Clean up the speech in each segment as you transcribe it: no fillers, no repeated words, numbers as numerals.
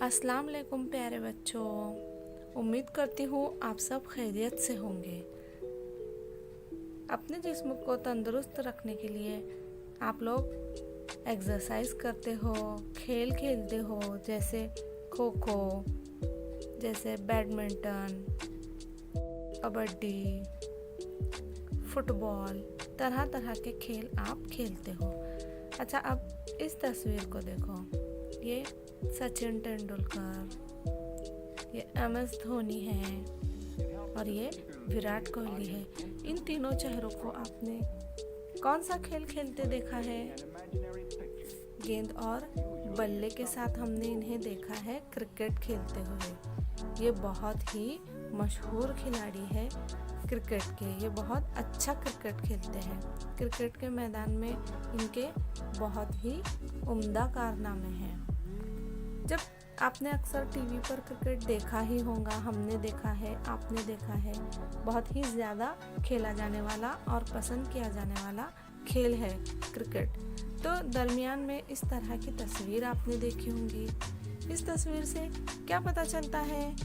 अस्सलाम वालेकुम प्यारे बच्चों। उम्मीद करती हूँ आप सब खैरियत से होंगे। अपने जिस्म को तंदुरुस्त रखने के लिए आप लोग एक्सरसाइज करते हो, खेल खेलते हो, जैसे खो खो, जैसे बैडमिंटन, कबड्डी, फुटबॉल, तरह तरह के खेल आप खेलते हो। अच्छा, अब इस तस्वीर को देखो। ये सचिन तेंदुलकर, ये MS धोनी है और ये विराट कोहली है। इन तीनों चेहरों को आपने कौन सा खेल खेलते देखा है? गेंद और बल्ले के साथ हमने इन्हें देखा है क्रिकेट खेलते हुए। ये बहुत ही मशहूर खिलाड़ी है क्रिकेट के। ये बहुत अच्छा क्रिकेट खेलते हैं। क्रिकेट के मैदान में इनके बहुत ही उम्दा कारनामे हैं। जब आपने अक्सर टीवी पर क्रिकेट देखा ही होगा, हमने देखा है, आपने देखा है। बहुत ही ज़्यादा खेला जाने वाला और पसंद किया जाने वाला खेल है क्रिकेट। तो दरमियान में इस तरह की तस्वीर आपने देखी होंगी। इस तस्वीर से क्या पता चलता है?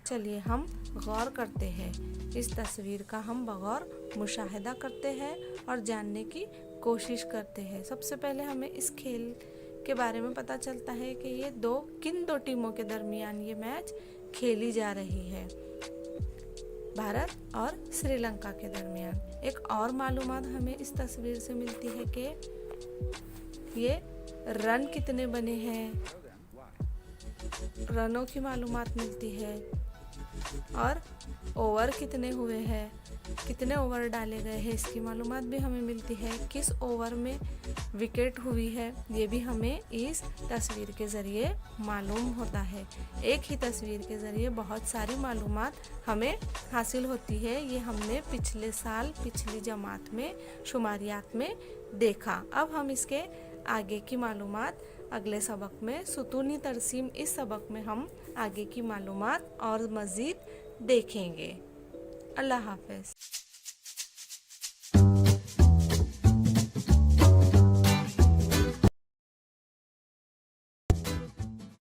चलिए हम गौर करते हैं। इस तस्वीर का हम बगौर मुशाहिदा करते हैं और जानने की कोशिश करते हैं। सबसे पहले हमें इस खेल के बारे में पता चलता है कि ये किन दो टीमों के दरमियान ये मैच खेली जा रही है। भारत और श्रीलंका के दरमियान। एक और मालूमात हमें इस तस्वीर से मिलती है कि ये रन कितने बने हैं, रनों की मालूमात मिलती है और ओवर कितने हुए हैं, कितने ओवर डाले गए हैं, इसकी मालूमात भी हमें मिलती है। किस ओवर में विकेट हुई है, ये भी हमें इस तस्वीर के ज़रिए मालूम होता है। एक ही तस्वीर के ज़रिए बहुत सारी मालूमात हमें हासिल होती है। ये हमने पिछले साल पिछली जमात में शुमारियात में देखा। अब हम इसके आगे की मालूमात अगले सबक में सुतूनी तरसीम, इस सबक में हम आगे की मालूमात और मज़ीद देखेंगे। अल्लाह हाफ़िज़।